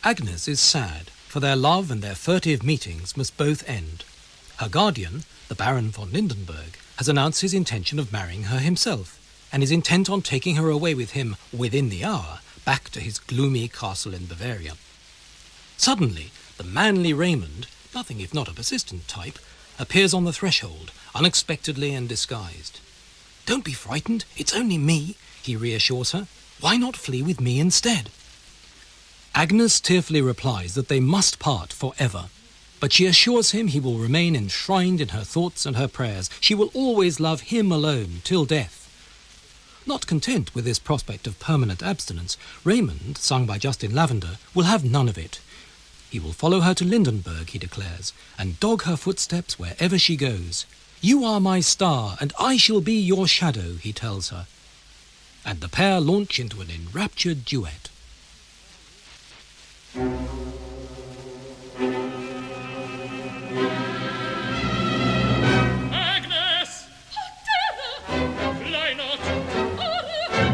Agnes is sad, for their love and their furtive meetings must both end. Her guardian, the Baron von Lindenberg, has announced his intention of marrying her himself, and is intent on taking her away with him within the hour, back to his gloomy castle in Bavaria. Suddenly, the manly Raymond, nothing if not a persistent type, appears on the threshold, unexpectedly and disguised. "Don't be frightened, it's only me," he reassures her. "Why not flee with me instead?" Agnes tearfully replies that they must part forever, but she assures him he will remain enshrined in her thoughts and her prayers. She will always love him alone till death. Not content with this prospect of permanent abstinence, Raymond, sung by Justin Lavender, will have none of it. He will follow her to Lindenberg, he declares, and dog her footsteps wherever she goes. "You are my star, and I shall be your shadow," he tells her. And the pair launch into an enraptured duet. Agnes! Fly not!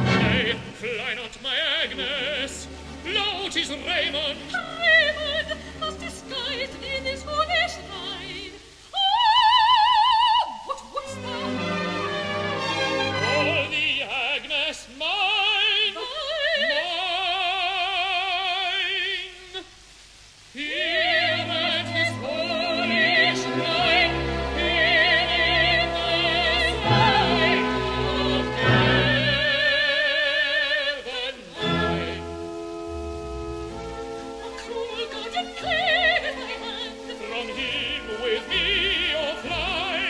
Nay, fly not, my Agnes! Lo, 'tis Raymond! Raymond, thus disguised in this foolish line. What wouldst thou? Call thee, Agnes, mine! Mine! Here at his foolish line, here in the sight of heaven mine. A cruel guardian cleaveth thy hand. From him with me or fly,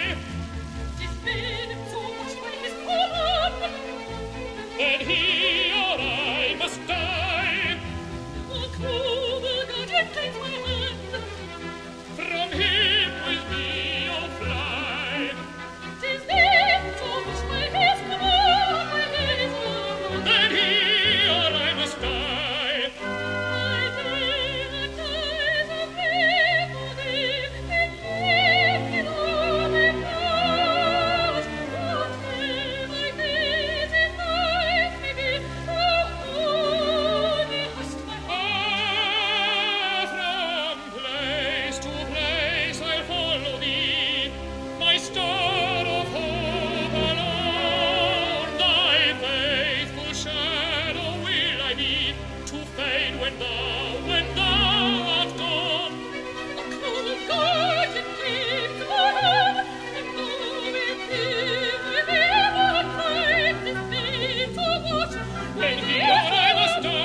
'Tis been so much by his command. then he or I must die. A cruel guardian cleaves my hand. From him with me or fly, 'Tis been so much by his command. then he or I must die. From place to place I'll follow thee, my star of hope alone. Thy faithful shadow will I be, to fade when thou art gone. Then he or I must die.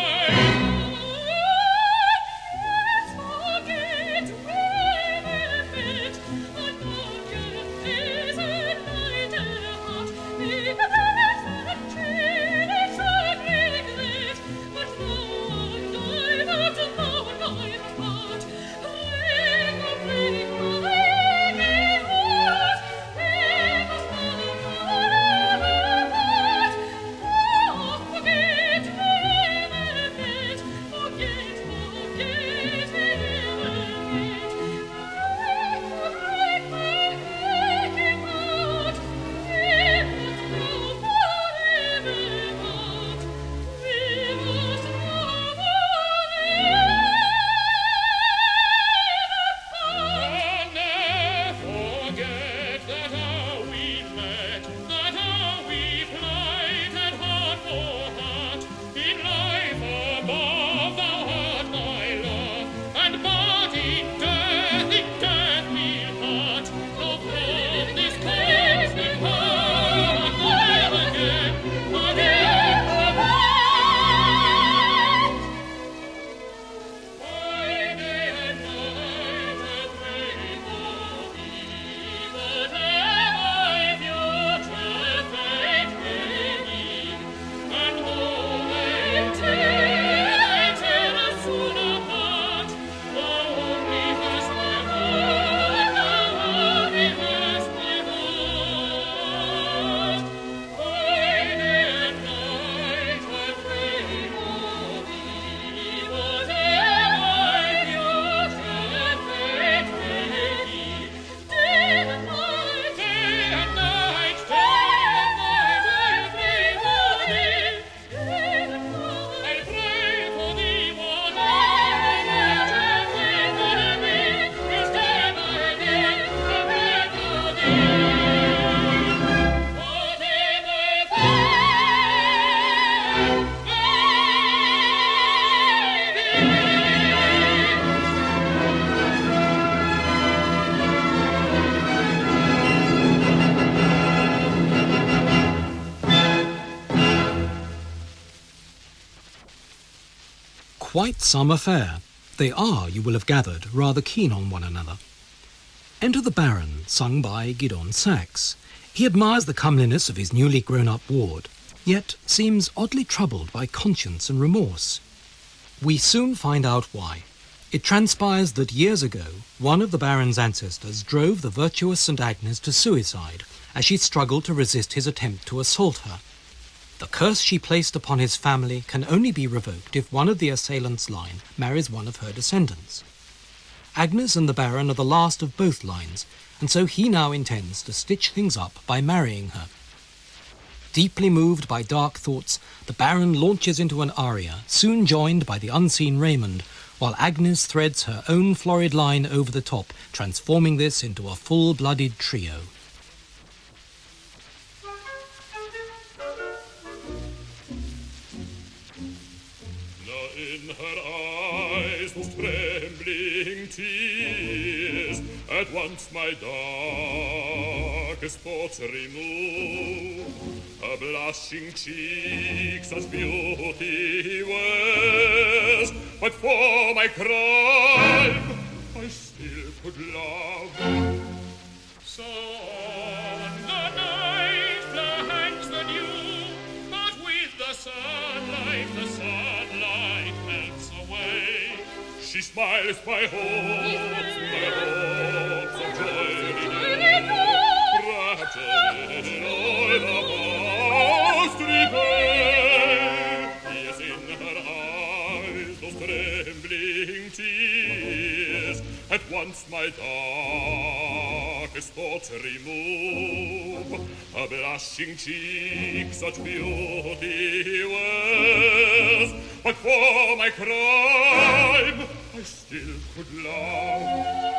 I'll quite some affair. They are, you will have gathered, rather keen on one another. Enter the Baron, sung by Gideon Sachs. He admires the comeliness of his newly grown-up ward, yet seems oddly troubled by conscience and remorse. We soon find out why. It transpires that years ago, one of the Baron's ancestors drove the virtuous St. Agnes to suicide as she struggled to resist his attempt to assault her. The curse she placed upon his family can only be revoked if one of the assailants' line marries one of her descendants. Agnes and the Baron are the last of both lines, and so he now intends to stitch things up by marrying her. Deeply moved by dark thoughts, the Baron launches into an aria, soon joined by the unseen Raymond, while Agnes threads her own florid line over the top, transforming this into a full-blooded trio. In her eyes those trembling tears, at once my darkest thoughts remove. Her blushing cheeks such beauty wears, but for my crime I still could love. So on the night hangs the dew, but with the sunlight melts away. She smiles my hopes of joy rapture in all the most repay. Yes, in her eyes those trembling tears at once my darkest thoughts remove. Her blushing cheek such beauty wears, but for my crime I still could love.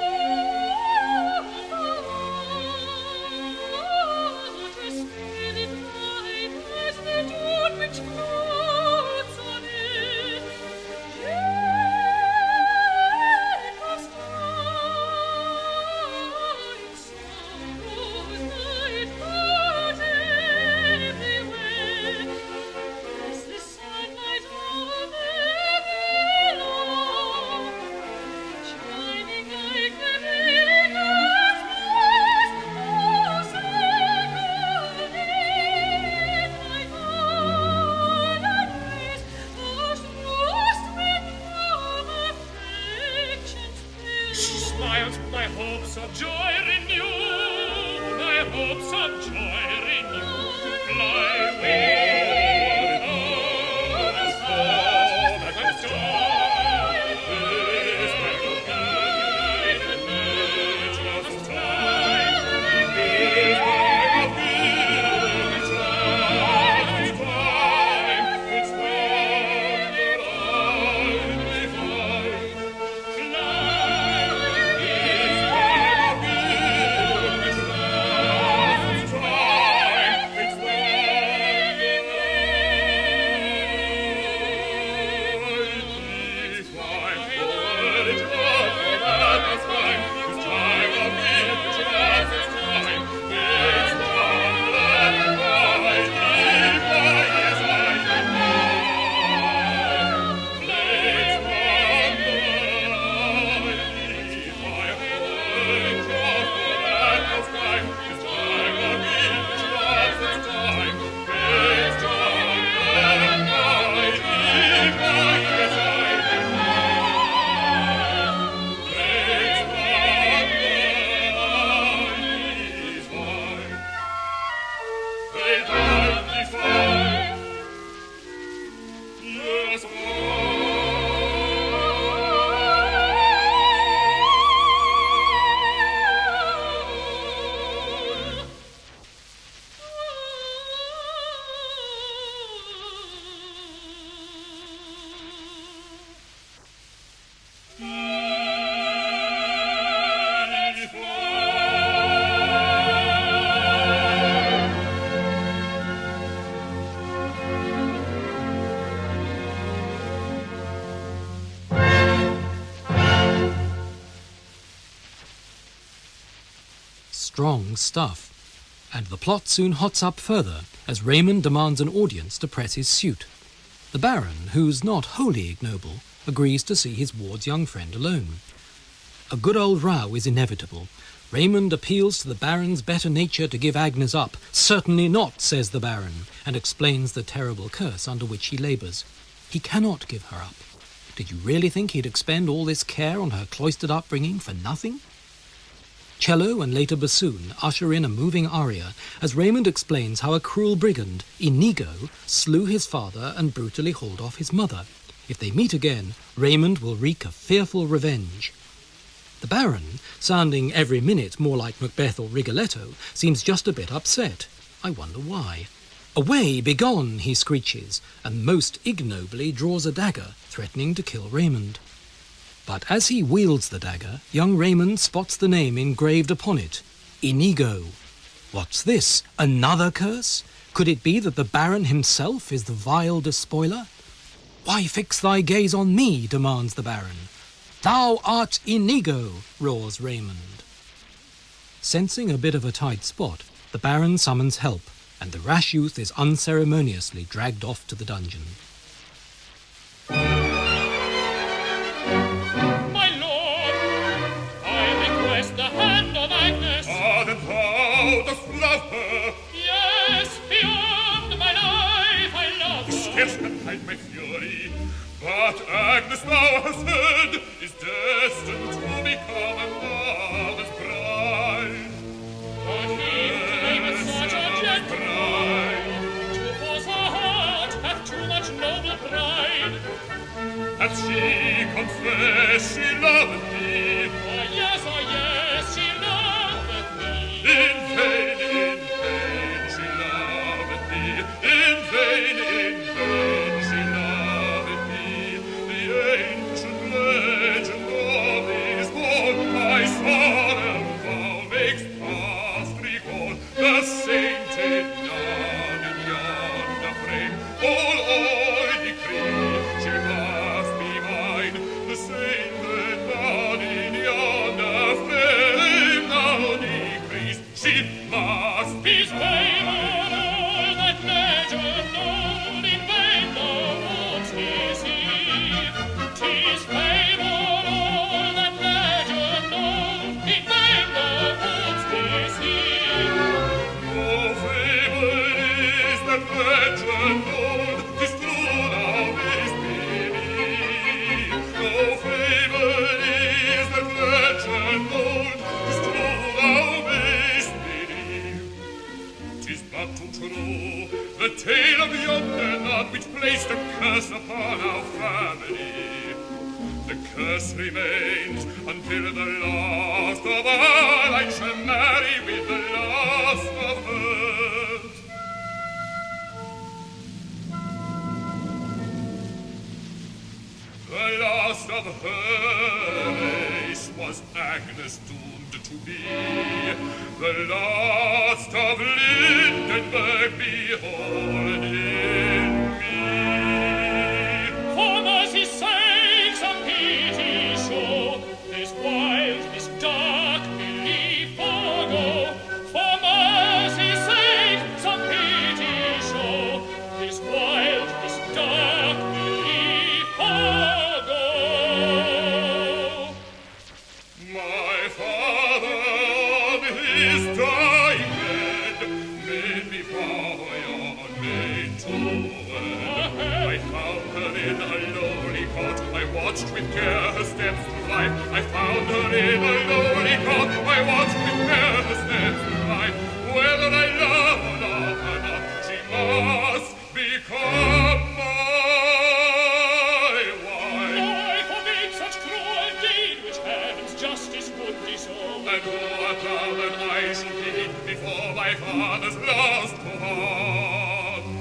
Strong stuff, and the plot soon hots up further as Raymond demands an audience to press his suit. The Baron, who's not wholly ignoble, agrees to see his ward's young friend alone. A good old row is inevitable. Raymond appeals to the Baron's better nature to give Agnes up. "Certainly not," says the Baron, and explains the terrible curse under which he labours. He cannot give her up. Did you really think he'd expend all this care on her cloistered upbringing for nothing? Cello and later bassoon usher in a moving aria as Raymond explains how a cruel brigand, Inigo, slew his father and brutally hauled off his mother. If they meet again, Raymond will wreak a fearful revenge. The Baron, sounding every minute more like Macbeth or Rigoletto, seems just a bit upset. I wonder why. "Away, begone," he screeches, and most ignobly draws a dagger, threatening to kill Raymond. But as he wields the dagger, young Raymond spots the name engraved upon it, Inigo. What's this? Another curse? Could it be that the Baron himself is the vile despoiler? "Why fix thy gaze on me?" demands the Baron. "Thou art Inigo," roars Raymond. Sensing a bit of a tight spot, the Baron summons help, and the rash youth is unceremoniously dragged off to the dungeon. My lord, I request the hand of Agnes. Ah, then thou dost love her. Yes, beyond my life I love her. Scarce can hide my fury. But Agnes, thou hast heard, is destined to become a mother's bride. But he claimeth such a gentleman. To force her heart hath too much noble pride. Hath she confessed she loveth thee? Oh yes, she loveth me. In vain she loveth thee. In vain she loveth thee. The ancient legend of his born, my sorrow thou makes past recall. The sainted nun in yonder frame, all decree she must be mine. The sainted nun in yonder frame now decrees she must be His fame on all that legend known, in vain the woods deceive. 'Tis fame on all that legend known, in vain the woods deceive. No fable is that legend old, 'tis true thou mayst believe. No fable is that legend old, 'tis true thou mayst believe. 'Tis but too true, the tale of yonder nun which placed a curse upon our family. The curse remains until the last of all I shall marry with the last of hers. The last of her race was Agnes doomed to be. The last of Lindenberg behold in me. For mercy's sake, some pity show. This wild, this dark belief forego. For mercy's sake, some pity show. This wild, this dark belief forego. My father on his dying bed made me vow yon maid to wed. I found her in a lonely cot. I watched with care her steps fly. I found her in a lonely cot. I watched with care her steps fly. Whether I love or not, she must become my wife. I forbid such cruel deed which heaven's justice would disown. And who art thou that I should plead before my father's last command?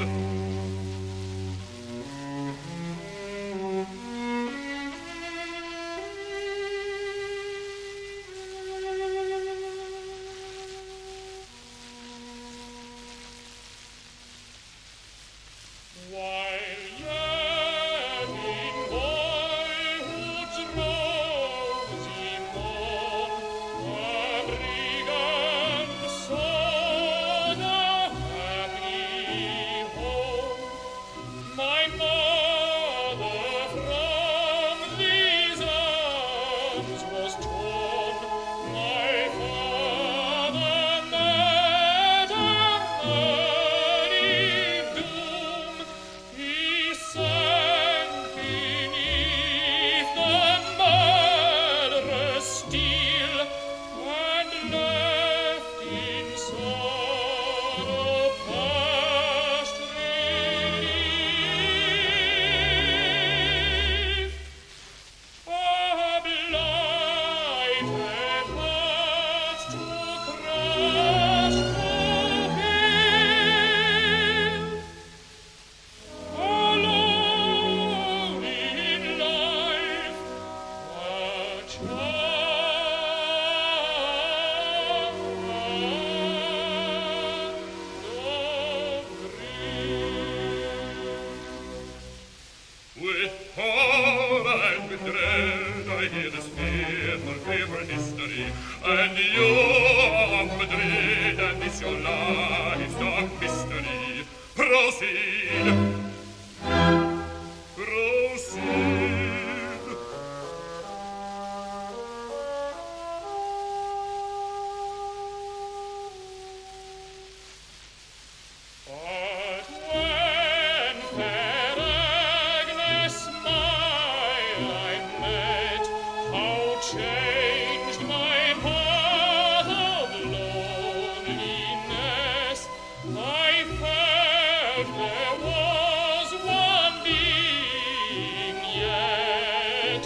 horror and with dread I hear this fearful, fearful history. And you are of Madrid, and this your life's dark mystery. Proceed. Proceed. But when fair Agnes smile I met, how changed my path of loneliness. I felt there was one being yet,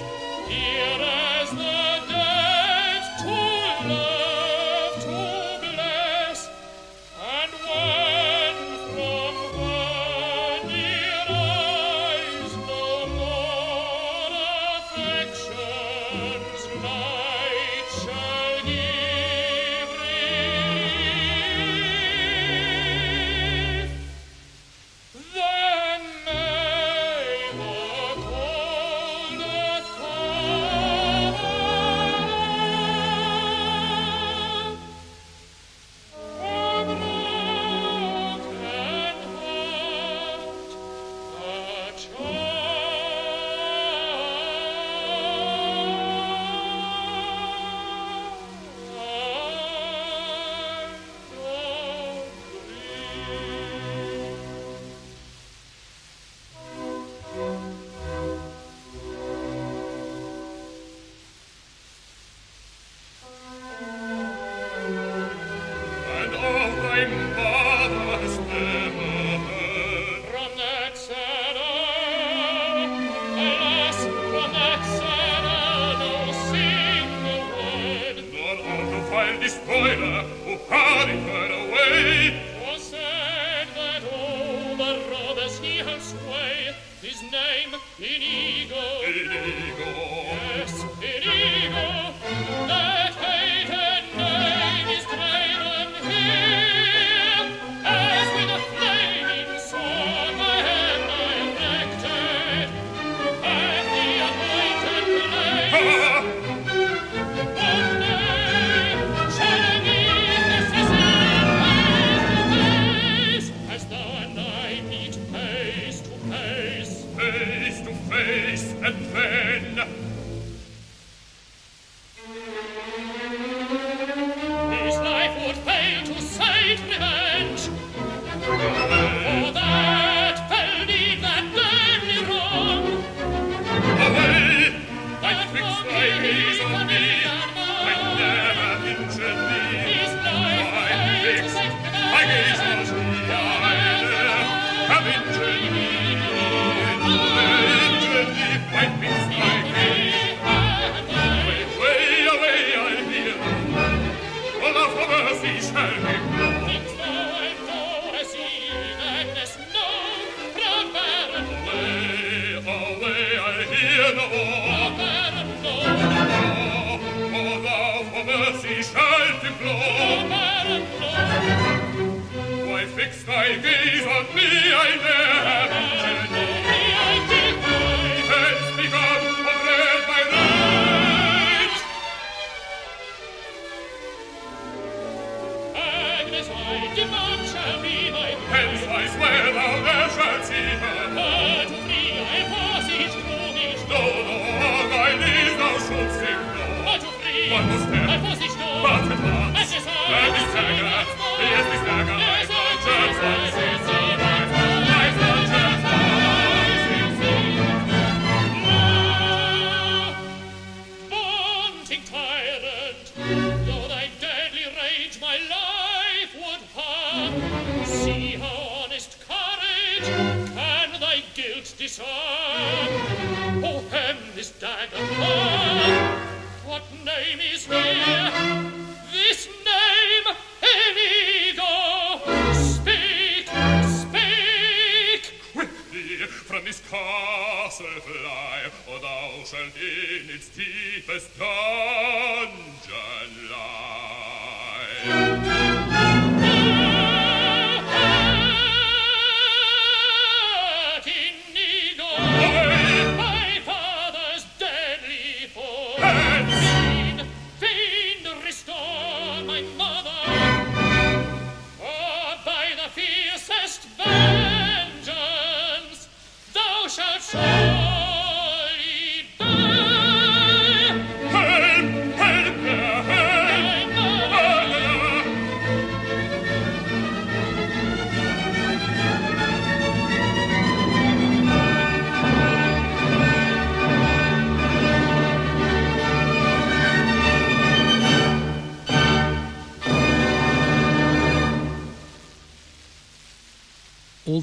here as the dead to love, to bless. And when from her dear eyes no more affection's light shall give relief, then may the cold earth And of thy mother hast never heard. From that sad hour, alas, from that sad hour, no single word Nor of the vile despoiler who hurried her away. was said. That all the robbers he held sway, his name Inigo. Inigo. Yes, Inigo, that hated name is graven here, as with a flaming sword my hand I erected, at the appointed place. Ah! One day shall I meet the assassin face to face, as thou and I meet face to face. Face to face, and then His life would fail to save revenge, for that fell deed, that deadly wrong. away. I That fix wrong thy gaze he on on me. me and I mine. never injured thee. His life I failed to fix save thy gaze on revenge, me. for I that never have injured thee. Injured thee. I fix thy gaze. Away, away, I'll hear. For love for mercy shall be known. Things thou and thou hast seen, Agnes, no, proud Baron, Away, I'll hear no more. proud Baron, no, For thou for mercy shalt implore. Baron, no. Why fix thy gaze on me? I never have injured thee. Hence begun to dread my rage. Agnes, I demand shall be my Hence I swear thou ne'er shalt see her. But to free I force each room, each No, no, on thy knees thou shouldst him know. but to free One more step. I force each door. But advance. Agnes, I Let me stagger. Yes, me stagger. Yes, I conscience I once. see. My conscience once. Vaunting tyrant, though thy deadly rage my life would harm, see how honest courage can thy guilt disarm. Oh, hem this dagger long. What name is here? This name, Inigo. Speak, speak. Quickly from this castle fly, or thou shalt in its deepest dungeon lie. Inigo. Away!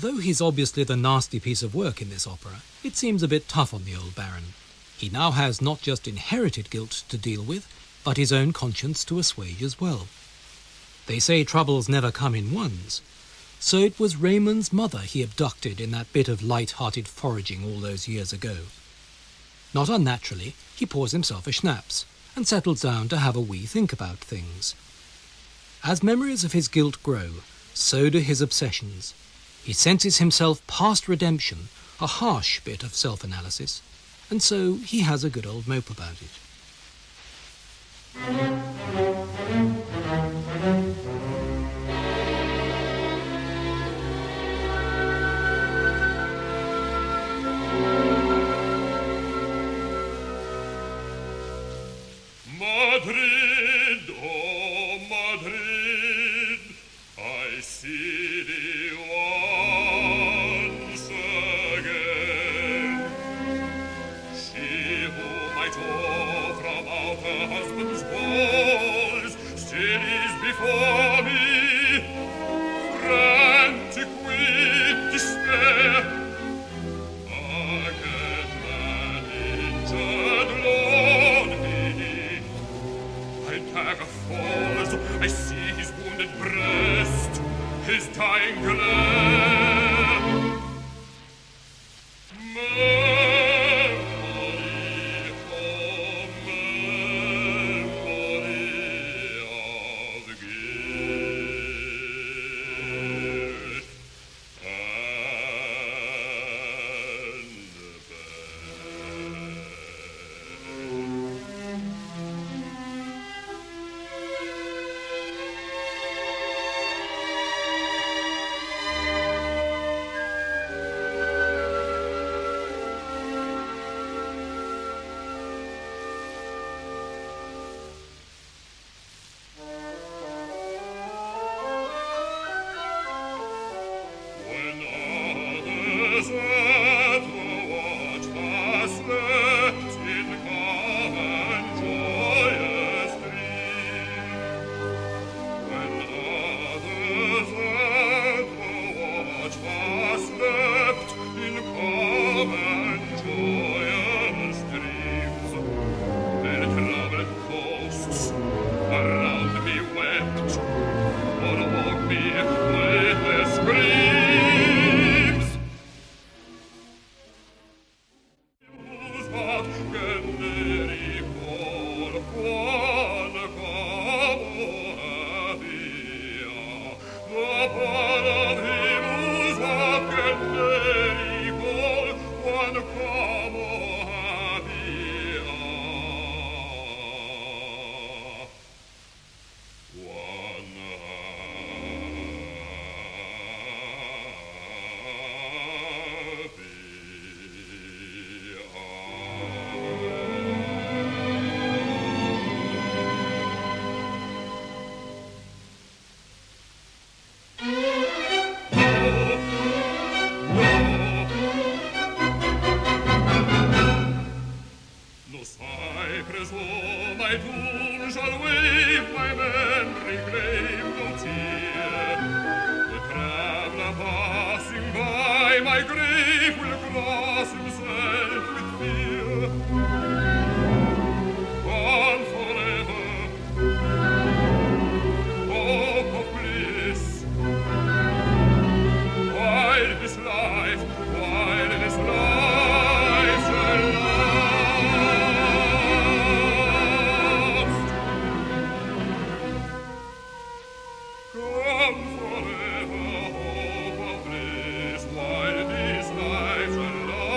Although he's obviously the nasty piece of work in this opera, it seems a bit tough on the old Baron. He now has not just inherited guilt to deal with, but his own conscience to assuage as well. They say troubles never come in ones. So it was Raymond's mother he abducted in that bit of light-hearted foraging all those years ago. Not unnaturally, he pours himself a schnapps and settles down to have a wee think about things. As memories of his guilt grow, so do his obsessions. He senses himself past redemption, a harsh bit of self-analysis, and so he has a good old mope about it. Madrid, oh Madrid, I see thee once again. She whom I tore from out her husband's walls still is before me, frantic with despair. Again that injured Lord me, dagger falls, I see his wounded breast, his dying glare. Memory, oh memory of guilt and pain. When others at the watch are slept in calm and joyous dream, when others at the watch are slept in calm and joyous dreams, then troubled hosts around me wept, or awoke me with their screams. Whose heart can they recall one como havia? The blood of him whose heart can they recall one como havia? One no cypress o'er my tomb shall wave, my memory claim no tear. The traveller passing by my grave will cross himself with fear. Gone forever, hope of bliss, while this life shall last. Come forever, hope of bliss, while this life shall last.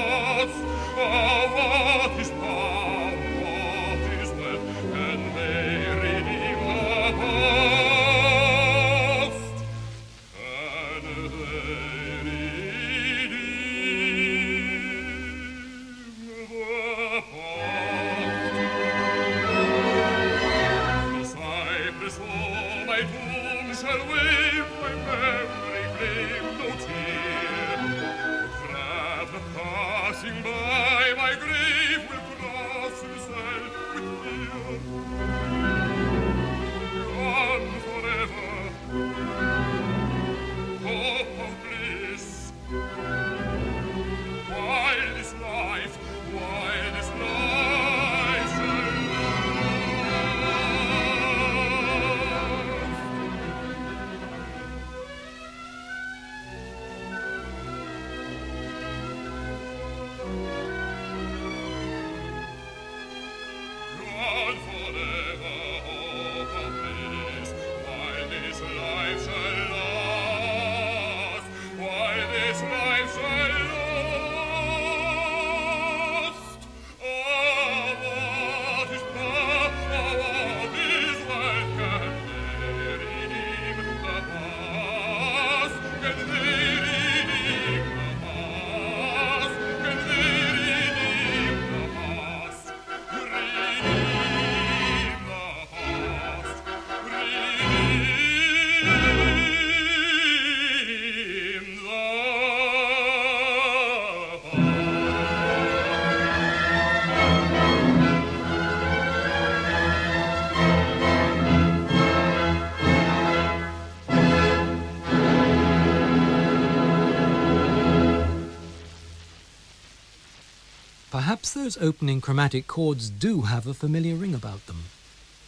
yes, those opening chromatic chords do have a familiar ring about them.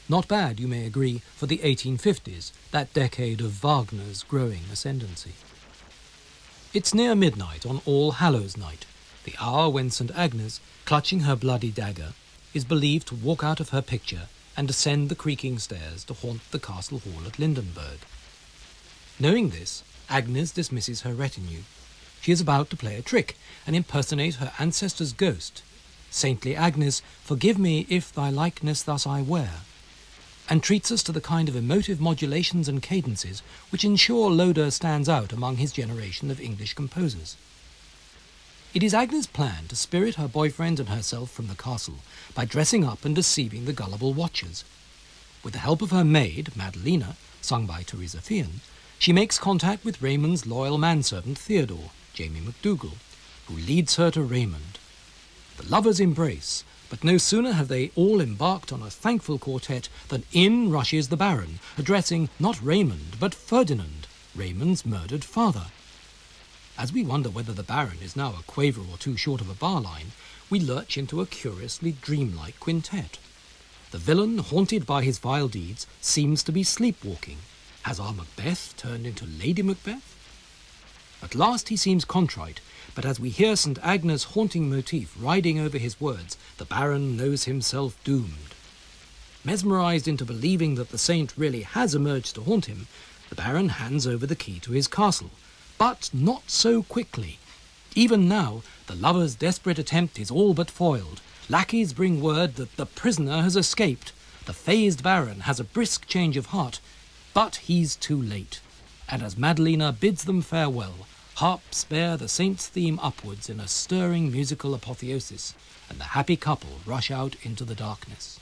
Not bad, you may agree, for the 1850s, that decade of Wagner's growing ascendancy. It's near midnight on All Hallows Night, the hour when St. Agnes, clutching her bloody dagger, is believed to walk out of her picture and descend the creaking stairs to haunt the castle hall at Lindenberg. Knowing this, Agnes dismisses her retinue. She is about to play a trick and impersonate her ancestor's ghost. Saintly Agnes, forgive me if thy likeness thus I wear, and treats us to the kind of emotive modulations and cadences which ensure Loder stands out among his generation of English composers. It is Agnes' plan to spirit her boyfriend and herself from the castle by dressing up and deceiving the gullible watchers. With the help of her maid, Madalena, sung by Teresa Fian, she makes contact with Raymond's loyal manservant Theodore, Jamie McDougall, who leads her to Raymond. The lovers embrace, but no sooner have they all embarked on a thankful quartet than in rushes the Baron, addressing not Raymond but Ferdinand, Raymond's murdered father. As we wonder whether the Baron is now a quaver or two short of a bar line, we lurch into a curiously dreamlike quintet. The villain, haunted by his vile deeds, seems to be sleepwalking. Has our Macbeth turned into Lady Macbeth? At last he seems contrite, but as we hear St. Agnes' haunting motif riding over his words, the Baron knows himself doomed. Mesmerized into believing that the saint really has emerged to haunt him, the Baron hands over the key to his castle. But not so quickly. Even now, the lover's desperate attempt is all but foiled. Lackeys bring word that the prisoner has escaped. The phased Baron has a brisk change of heart, but he's too late. And as Madalena bids them farewell, harps bear the saint's theme upwards in a stirring musical apotheosis, and the happy couple rush out into the darkness.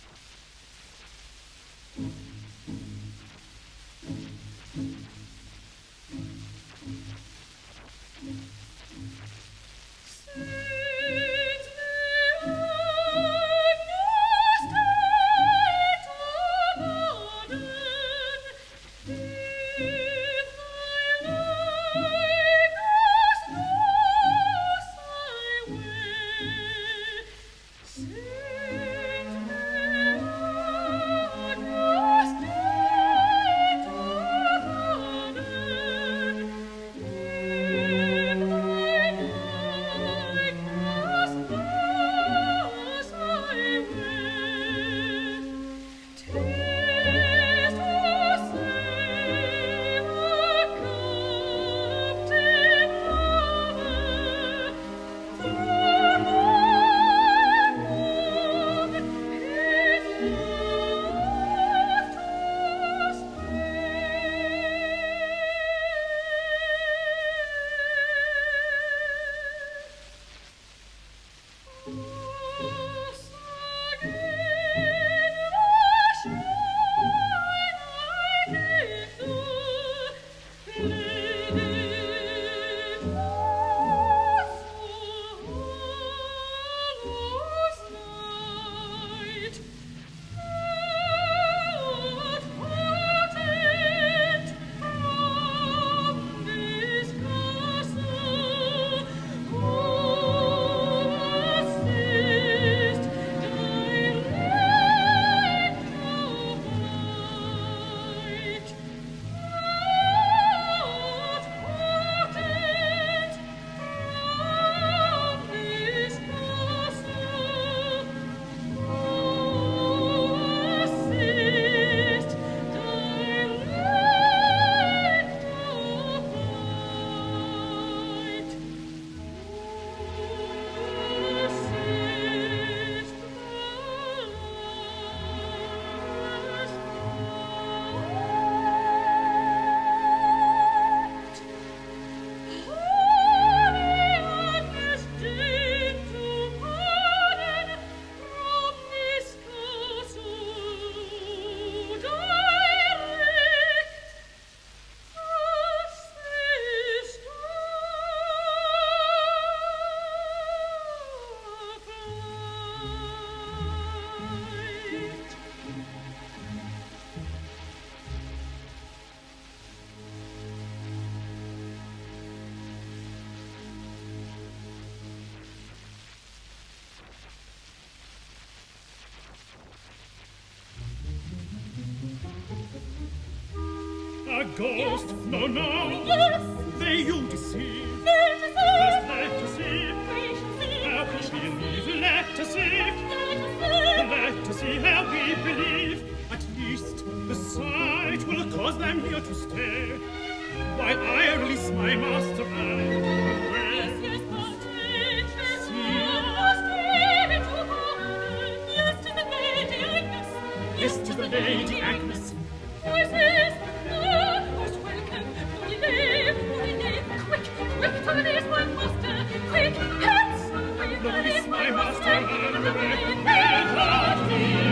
a ghost? No, no. Yes. They you deceive. Let us Just let us see. We shall see. How we believe. Let us see. Let us see. Let us see how we believe. At least the sight will cause them here to stay, while I release my master and away. Yes, yes, but it to harmony. Yes, 'tis the Lady Agnes. Yes, 'tis the Lady Agnes. Voices, most welcome. Quick, quick, to release my master. Quick, hands, we release my master and away. Without fear.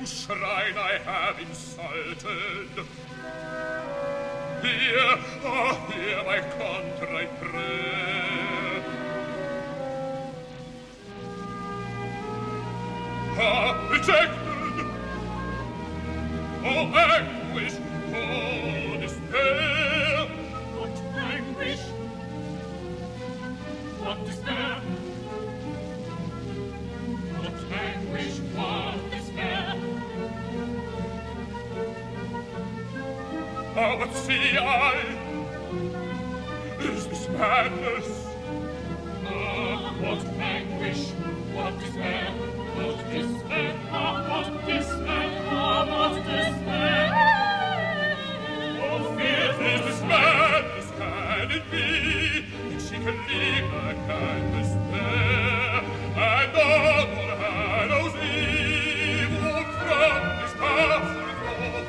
shrine I have insulted. Hear, oh, hear my contrite prayer. Ah, rejected! Oh, anguish! Oh, despair! What anguish! What despair! What anguish! What despair! Ah, what see I? Is this madness? Ah, what anguish! What despair! What despair! Ah, what despair! Ah, what despair! Oh, fear! Is this madness? Can it be that she can leave her kind despair? And on Hallows Eve walk from this castle door.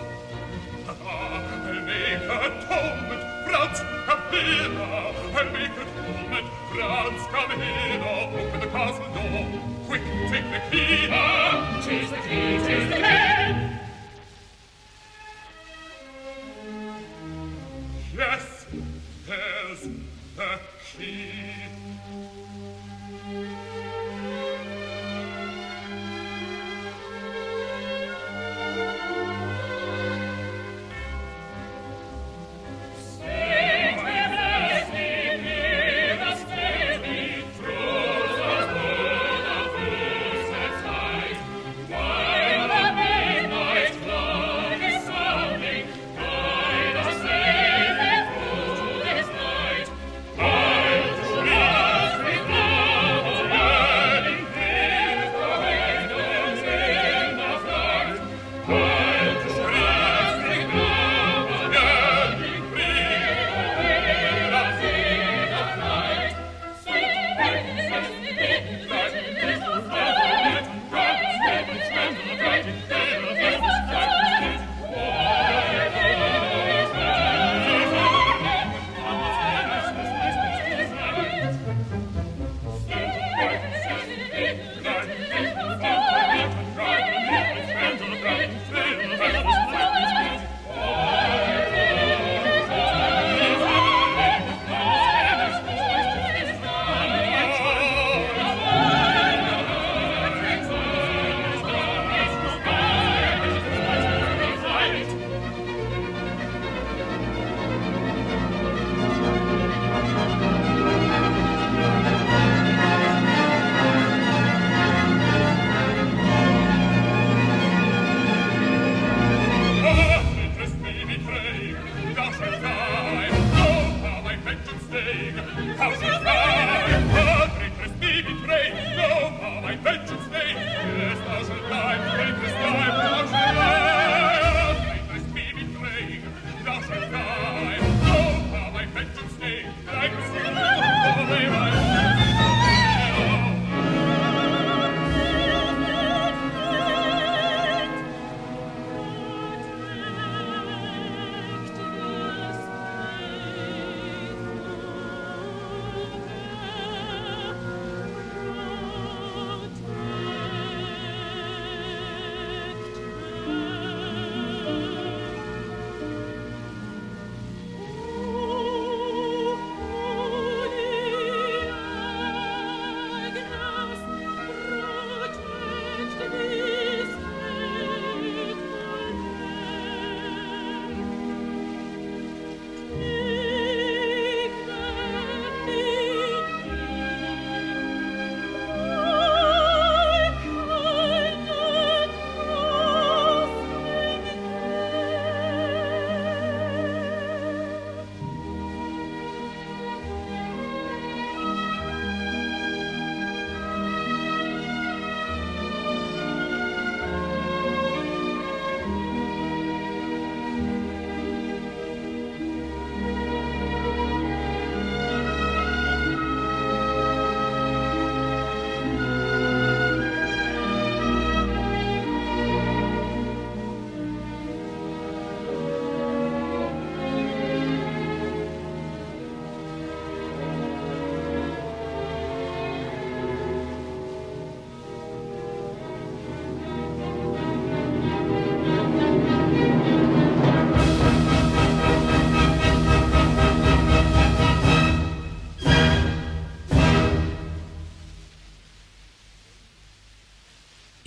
I'll make atonement, Franz, come hither. I'll make atonement, Franz, come hither. Open the castle door. Quick, take the key. Ah, 'tis the key, 'tis the key! Yes, there's the key.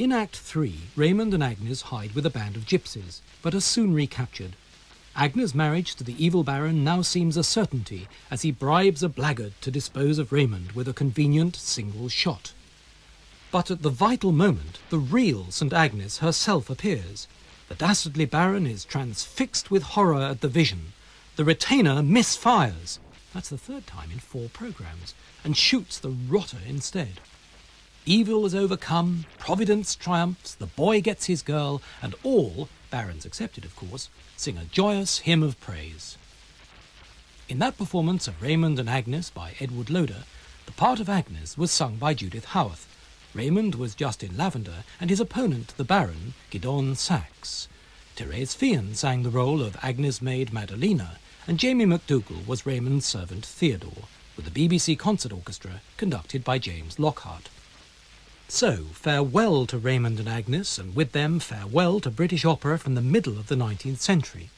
In Act 3, Raymond and Agnes hide with a band of gypsies, but are soon recaptured. Agnes' marriage to the evil Baron now seems a certainty, as he bribes a blackguard to dispose of Raymond with a convenient single shot. But at the vital moment, the real St. Agnes herself appears. The dastardly Baron is transfixed with horror at the vision. The retainer misfires, that's the third time in 4 programmes, and shoots the rotter instead. Evil is overcome, Providence triumphs, the boy gets his girl, and all, barons accepted of course, sing a joyous hymn of praise. In that performance of Raymond and Agnes by Edward Loder, the part of Agnes was sung by Judith Howarth. Raymond was just in Lavender, and his opponent, the Baron, Gidon Sachs. Therese Fian sang the role of Agnes' maid Madalena, and Jamie McDougall was Raymond's servant Theodore, with the BBC Concert Orchestra conducted by James Lockhart. So, farewell to Raymond and Agnes, and with them farewell to British opera from the middle of the 19th century.